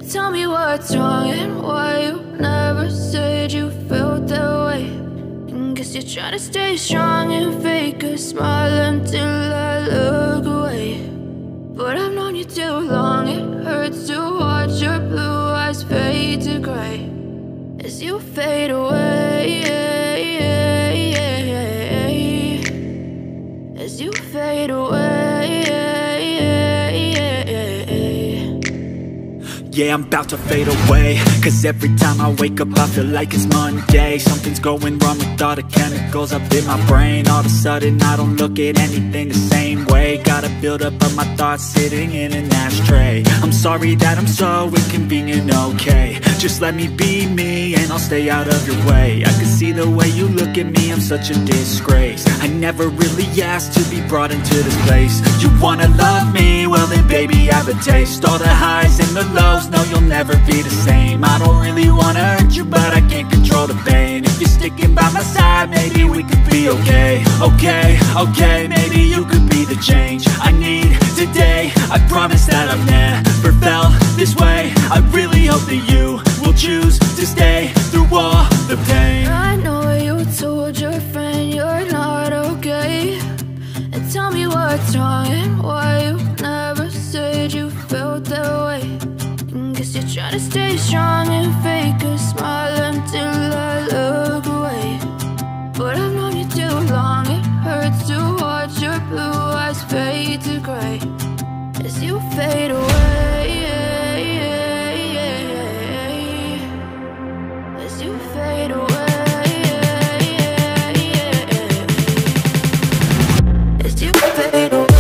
Tell me what's wrong and why you never said you felt that way. And guess you're trying to stay strong and fake a smile until I look away. But I've known you too long, it hurts to watch your blue eyes fade to gray as you fade away, as you fade away. Yeah, I'm about to fade away, cause every time I wake up I feel like it's Monday. Something's going wrong with all the chemicals up in my brain. All of a sudden I don't look at anything the same way. Got a buildup of my thoughts sitting in an ashtray. I'm sorry that I'm so inconvenient, okay. Just let me be me and I'll stay out of your way. I can see the way you look at me, I'm such a disgrace. I never really asked to be brought into this place. You wanna love me? Well then baby, have a taste. All the highs and the lows, no, you'll never be the same. I don't really wanna hurt you, but I can't control the pain. If you're sticking by my side, maybe we could be okay. Okay, maybe you could be the change I need today. I promise that I've never felt this way. I really hope that you will choose to stay through all the pain. I know you told your friend you're not okay. And tell me what's wrong and why you never said you felt that way. Guess you're trying to stay strong and fake a smile until I look away. But I've known you too long, it hurts to watch your blue eyes fade to gray as you fade away, as you fade away, as you fade away.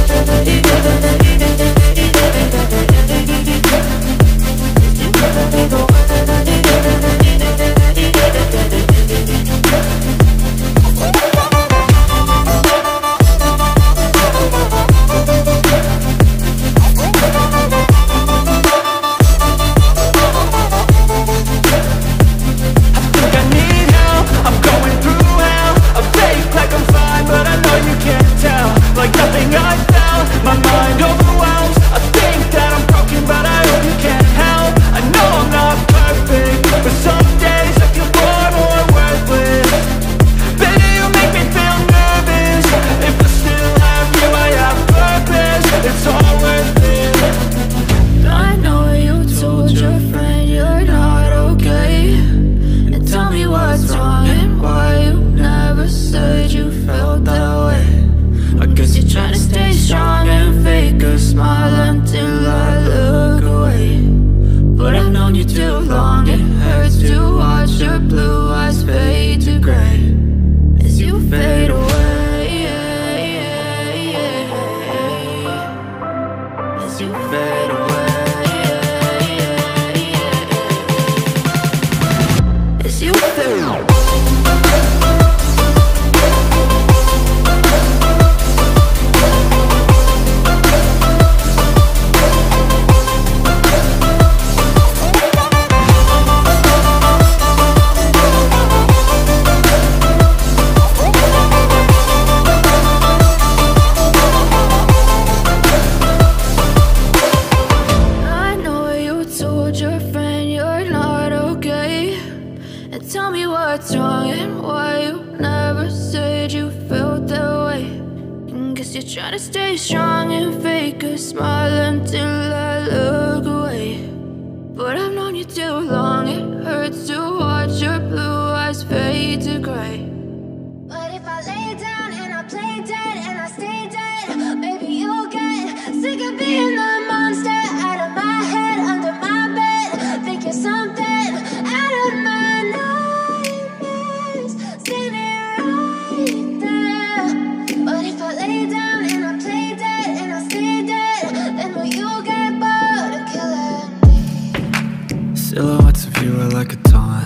Silhouettes of you are like a taunt.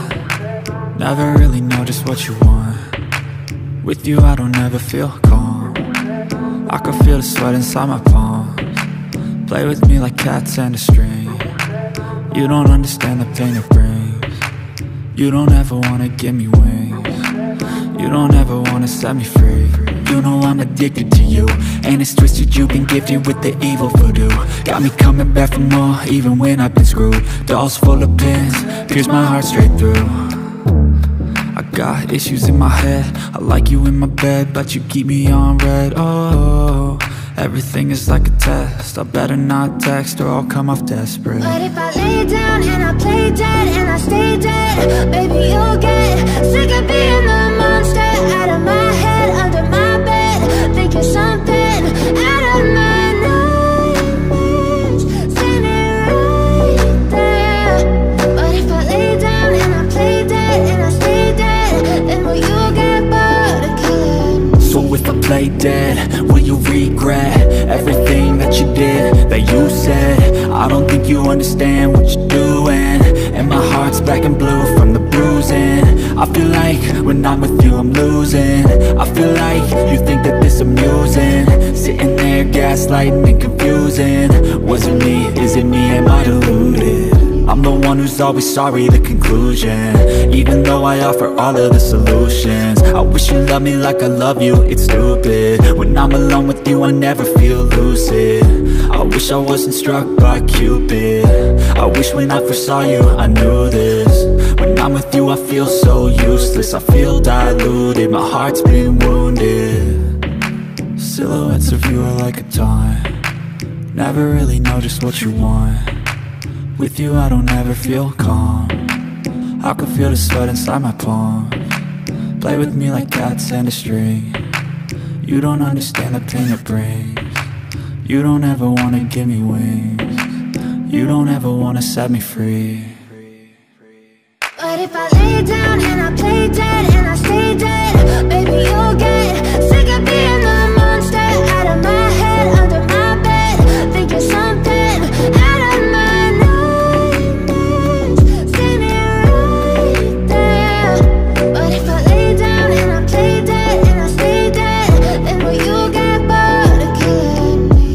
Never really know just what you want. With you I don't ever feel calm. I can feel the sweat inside my palms. Play with me like cats and a string. You don't understand the pain it brings. You don't ever wanna give me wings. You don't ever wanna set me free. you know I'm addicted to you, and it's twisted, you've been gifted with the evil voodoo. Got me coming back for more, even when I've been screwed. Dolls full of pins, pierce my heart straight through. I got issues in my head, I like you in my bed, but you keep me on red. Oh, everything is like a test, I better not text or I'll come off desperate. But if I lay down and I play dead and I stay dead, baby, you'll get sick of being the monster out of my head, under my bed, thinking something out of my nightmares, standing right there. But if I lay down and I play dead and I stay dead, then will you get bored of killing me? So if I play dead, will you regret everything that you did, that you said? I don't think you understand what you're doing, and my heart's black and blue from the bruising. I feel like when I'm with you I'm losing. I feel like you think that this amusing, sitting there gaslighting and confusing. Was it me? Is it me? Am I deluded? I'm the one who's always sorry, the conclusion, even though I offer all of the solutions. I wish you loved me like I love you, it's stupid. When I'm alone with you I never feel lucid. I wish I wasn't struck by Cupid. I wish when I first saw you I knew this. When I'm with you I feel so useless, I feel diluted, my heart's been wounded. Silhouettes of you are like a taunt, never really know just what you want. With you I don't ever feel calm, I can feel the sweat inside my palm. Play with me like cats and a string, you don't understand the pain it brings. You don't ever wanna give me wings, you don't ever wanna set me free. But if I lay down and I play dead and I stay dead, baby, you'll get sick of being the monster out of my head, under my bed, thinking something out of my nightmares, standing right there. But if I lay down and I play dead and I stay dead, then will you get bored of killing me?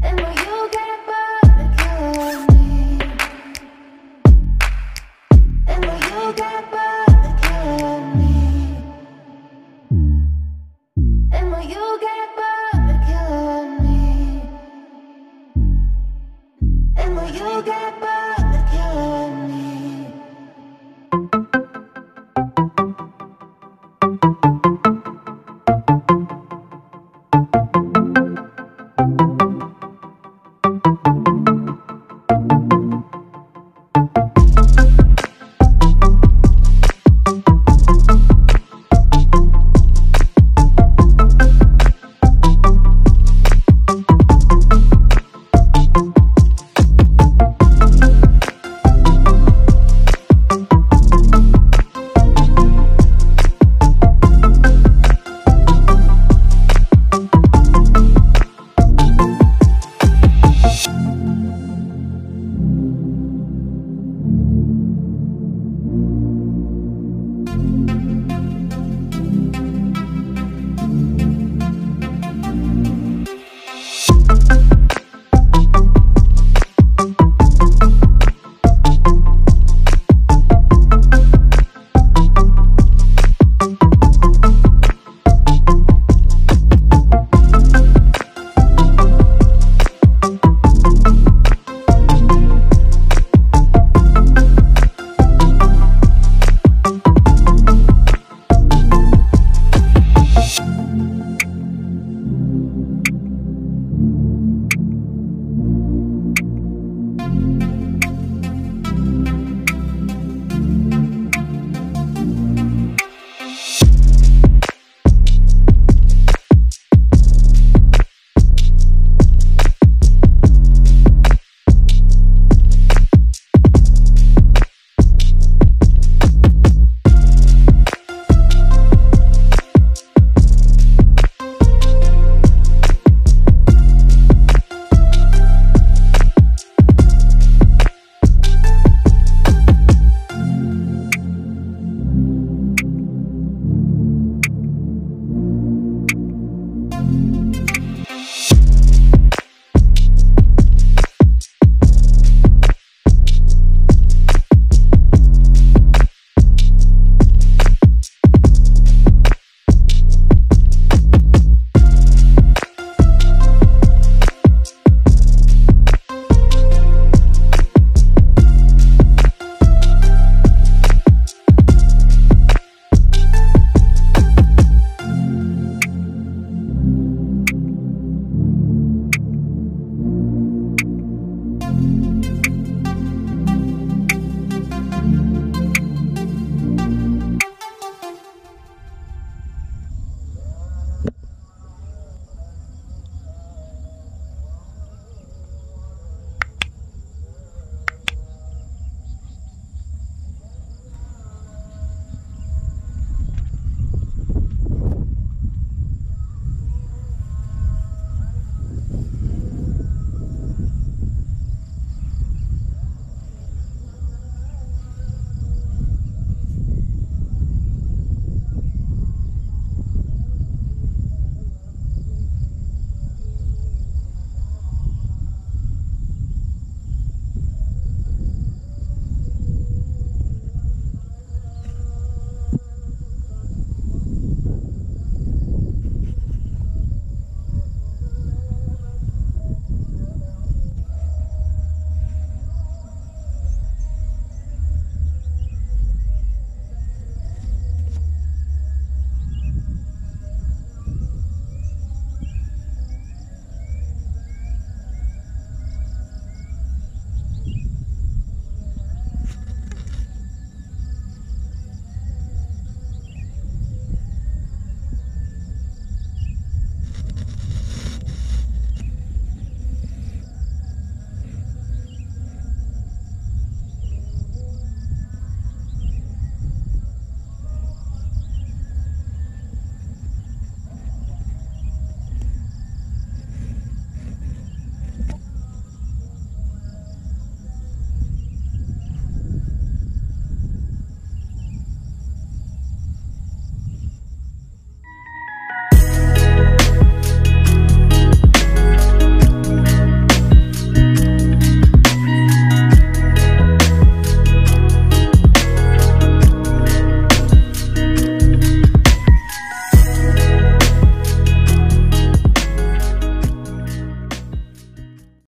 Then will you get bored of killing me? Then will you get bored of killing me? Then will you get bored of killing me? Then will you get bored?